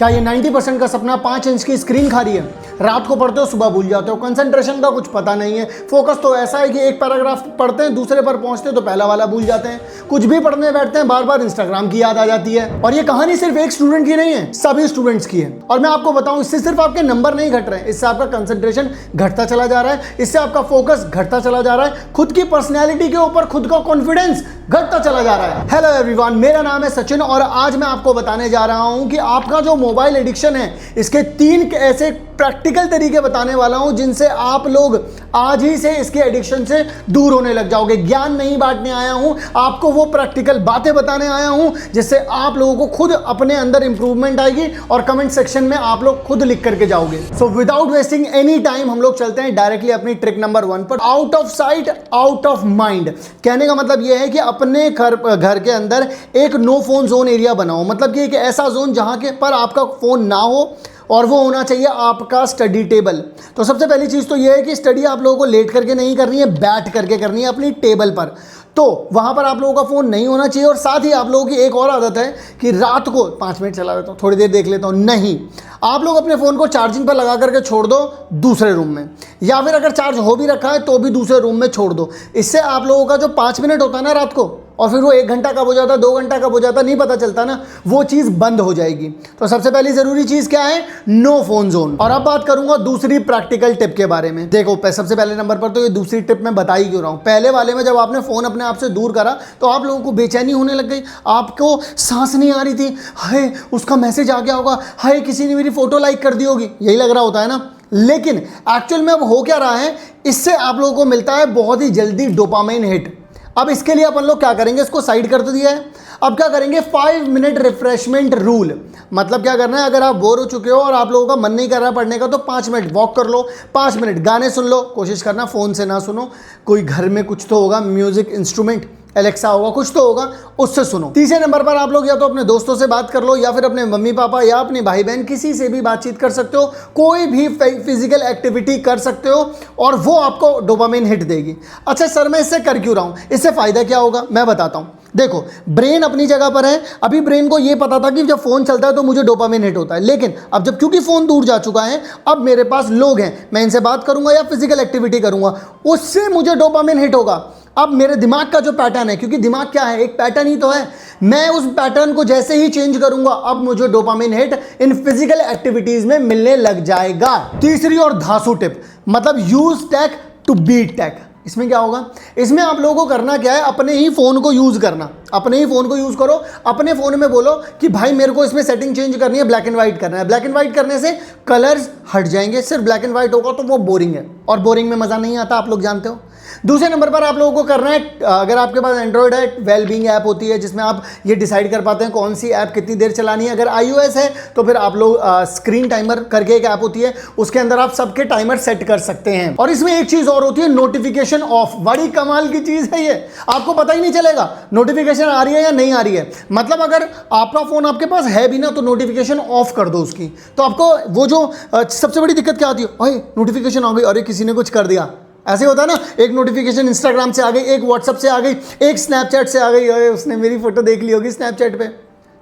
क्या ये 90% का सपना 5 इंच की स्क्रीन खा रही है? रात को पढ़ते हो सुबह भूल जाते हो, कंसंट्रेशन का कुछ पता नहीं है, फोकस तो ऐसा है कि एक पैराग्राफ पढ़ते हैं दूसरे पर पहुंचते हैं तो पहला वाला भूल जाते हैं, कुछ भी पढ़ने बैठते हैं बार बार इंस्टाग्राम की याद आ जाती है। और ये कहानी सिर्फ एक स्टूडेंट की नहीं है, सभी स्टूडेंट्स की है। और मैं आपको बताऊं, इससे सिर्फ आपके नंबर नहीं घट रहे हैं, इससे आपका कंसंट्रेशन घटता चला जा रहा है, इससे आपका फोकस घटता चला जा रहा है, खुद की पर्सनैलिटी के ऊपर खुद का कॉन्फिडेंस घटता चला जा रहा है। हेलो एवरीवन, मेरा नाम है सचिन और आज मैं आपको बताने जा रहा हूं कि आपका जो मोबाइल एडिक्शन है, इसके 3 ऐसे प्रैक्टिकल तरीके बताने वाला हूं जिनसे आप लोग आज ही से इसके एडिक्शन से दूर होने लग जाओगे। ज्ञान नहीं बांटने आया हूं, आपको वो प्रैक्टिकल बातें बताने आया हूं जिससे आप लोगों को खुद अपने अंदर इंप्रूवमेंट आएगी और कमेंट सेक्शन में आप लोग खुद लिख करके जाओगे। So without wasting any time हम लोग चलते हैं डायरेक्टली अपनी ट्रिक नंबर 1 पर। Out of sight out of mind कहने का मतलब यह है कि अपने घर के अंदर एक नो फोन जोन एरिया बनाओ। मतलब कि एक ऐसा जोन जहां के पर आपका फोन ना हो और वो होना चाहिए आपका स्टडी टेबल। तो सबसे पहली चीज़ तो ये है कि स्टडी आप लोगों को लेट करके नहीं करनी है, बैठ करके करनी है अपनी टेबल पर। तो वहाँ पर आप लोगों का फ़ोन नहीं होना चाहिए। और साथ ही आप लोगों की एक और आदत है कि रात को 5 मिनट चला लेता हूँ, थोड़ी देर देख लेता हूँ, नहीं, आप लोग अपने फ़ोन को चार्जिंग पर लगा करके छोड़ दो दूसरे रूम में, या फिर अगर चार्ज हो भी रखा है तो भी दूसरे रूम में छोड़ दो। इससे आप लोगों का जो 5 मिनट होता है ना रात को, और फिर वो 1 घंटा कब हो जाता है 2 घंटा कब हो जाता है नहीं पता चलता ना, वो चीज़ बंद हो जाएगी। तो सबसे पहली ज़रूरी चीज़ क्या है? No phone zone. और अब बात करूंगा दूसरी प्रैक्टिकल टिप के बारे में। देखो, सबसे पहले नंबर पर तो ये दूसरी टिप मैं बता ही क्यों रहा हूँ। पहले वाले में जब आपने फ़ोन अपने आप से दूर करा तो आप लोगों को बेचैनी होने लग गई, आपको सांस नहीं आ रही थी, हाय उसका मैसेज आ गया होगा, हाय किसी ने मेरी फोटो लाइक कर दी होगी, यही लग रहा होता है ना। लेकिन एक्चुअल में अब हो क्या रहा है, इससे आप लोगों को मिलता है बहुत ही जल्दी डोपामाइन हिट। अब इसके लिए अपन लोग क्या करेंगे, इसको साइड कर तो दिया है, अब क्या करेंगे 5 मिनट रिफ्रेशमेंट रूल। मतलब क्या करना है, अगर आप बोर हो चुके हो और आप लोगों का मन नहीं कर रहा पढ़ने का तो 5 मिनट वॉक कर लो, 5 मिनट गाने सुन लो। कोशिश करना फ़ोन से ना सुनो, कोई घर में कुछ तो होगा, म्यूजिक इंस्ट्रूमेंट, एलेक्सा होगा, कुछ तो होगा, उससे सुनो। तीसरे नंबर पर आप लोग या तो अपने दोस्तों से बात कर लो, या फिर अपने मम्मी पापा या अपने भाई बहन, किसी से भी बातचीत कर सकते हो, कोई भी फिजिकल एक्टिविटी कर सकते हो और वो आपको डोपामाइन हिट देगी। अच्छा सर, मैं इससे कर क्यों रहा हूँ, इससे फ़ायदा क्या होगा मैं बताता हूँ। देखो, ब्रेन अपनी जगह पर है, अभी ब्रेन को ये पता था कि जब फ़ोन चलता है तो मुझे डोपामाइन हिट होता है, लेकिन अब जब क्योंकि फ़ोन दूर जा चुका है, अब मेरे पास लोग हैं, मैं इनसे बात करूंगा या फिजिकल एक्टिविटी करूंगा, उससे मुझे डोपामाइन हिट होगा। अब मेरे दिमाग का जो पैटर्न है, क्योंकि दिमाग क्या है, एक पैटर्न ही तो है, मैं उस पैटर्न को जैसे ही चेंज करूंगा अब मुझे dopamine hit in physical activities में मिलने लग जाएगा। तीसरी और धांसू टिप, मतलब use tech to beat tech. इसमें क्या होगा, इसमें आप लोगों को करना क्या है, अपने ही फ़ोन को यूज़ करना, अपने ही फ़ोन को यूज़ करो, अपने फ़ोन में बोलो कि भाई मेरे को इसमें सेटिंग चेंज करनी है, ब्लैक एंड वाइट करना है। ब्लैक एंड वाइट करने से कलर्स हट जाएंगे, सिर्फ ब्लैक एंड वाइट होगा तो वो बोरिंग है, और बोरिंग में मज़ा नहीं आता, आप लोग जानते हो। दूसरे नंबर पर आप लोगों को करना है, अगर आपके पास एंड्रॉयड है, वेलबींग ऐप होती है जिसमें आप ये डिसाइड कर पाते हैं कौन सी ऐप कितनी देर चलानी है। अगर iOS है तो फिर आप लोग स्क्रीन टाइमर करके एक ऐप होती है, उसके अंदर आप सबके टाइमर सेट कर सकते हैं। और इसमें एक चीज़ और होती है, नोटिफिकेशन ऑफ। बड़ी कमाल की चीज़ है ये, आपको पता ही नहीं चलेगा नोटिफिकेशन आ रही है या नहीं आ रही है। मतलब अगर आपका फ़ोन आपके पास है भी ना तो नोटिफिकेशन ऑफ कर दो उसकी, तो आपको वो जो सबसे बड़ी दिक्कत क्या आती है, अरे नोटिफिकेशन आ गई, अरे किसी ने कुछ कर दिया, ऐसे होता है ना, एक नोटिफिकेशन इंस्टाग्राम से आ गई, एक व्हाट्सएप से आ गई, एक स्नैपचैट से आ गई, अरे उसने मेरी फोटो देख ली होगी स्नैपचैट पे,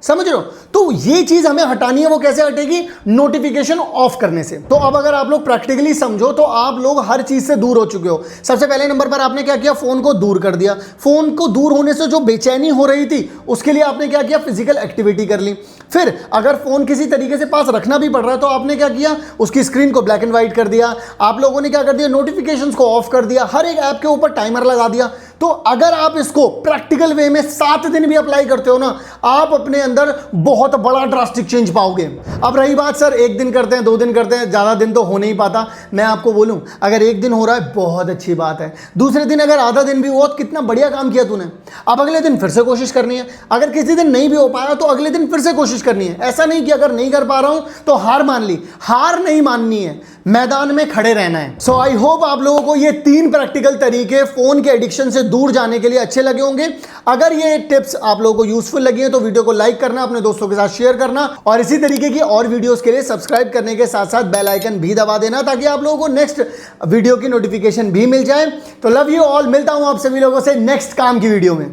समझ रहे हो। तो ये चीज हमें हटानी है, वो कैसे हटेगी, नोटिफिकेशन ऑफ करने से। तो अब अगर आप लोग प्रैक्टिकली समझो तो आप लोग हर चीज से दूर हो चुके हो। सबसे पहले नंबर पर आपने क्या किया, फोन को दूर कर दिया। फोन को दूर होने से जो बेचैनी हो रही थी उसके लिए आपने क्या किया, फिजिकल एक्टिविटी कर ली। फिर अगर फोन किसी तरीके से पास रखना भी पड़ रहा है तो आपने क्या किया, उसकी स्क्रीन को ब्लैक एंड व्हाइट कर दिया। आप लोगों ने क्या कर दिया, नोटिफिकेशंस को ऑफ कर दिया, हर एक ऐप के ऊपर टाइमर लगा दिया। तो अगर आप इसको प्रैक्टिकल वे में 7 दिन भी अप्लाई करते हो ना, आप अपने अंदर बहुत बड़ा ड्रास्टिक चेंज पाओगे। अब रही बात सर 1 दिन करते हैं 2 दिन करते हैं, ज़्यादा दिन तो हो नहीं पाता। मैं आपको बोलूं, अगर 1 दिन हो रहा है बहुत अच्छी बात है, दूसरे दिन अगर आधा दिन भी हुआ तो कितना बढ़िया काम किया तूने। अब अगले दिन फिर से कोशिश करनी है, अगर किसी दिन नहीं भी हो पाया तो अगले दिन फिर से कोशिश करनी है। ऐसा नहीं कि अगर नहीं कर पा रहा हूं तो हार मान ली, हार नहीं माननी है, मैदान में खड़े रहना है। सो आई होप आप लोगों को ये 3 प्रैक्टिकल तरीके फोन के एडिक्शन से दूर जाने के लिए अच्छे लगे होंगे। अगर ये टिप्स आप लोगों को यूजफुल लगी है तो वीडियो को लाइक करना, अपने दोस्तों के साथ शेयर करना, और इसी तरीके की और वीडियोस के लिए सब्सक्राइब करने के साथ साथ बेल आइकन भी दबा देना ताकि आप लोगों को नेक्स्ट वीडियो की नोटिफिकेशन भी मिल जाए। तो लव यू ऑल, मिलता हूं आप सभी लोगों से नेक्स्ट काम की वीडियो में।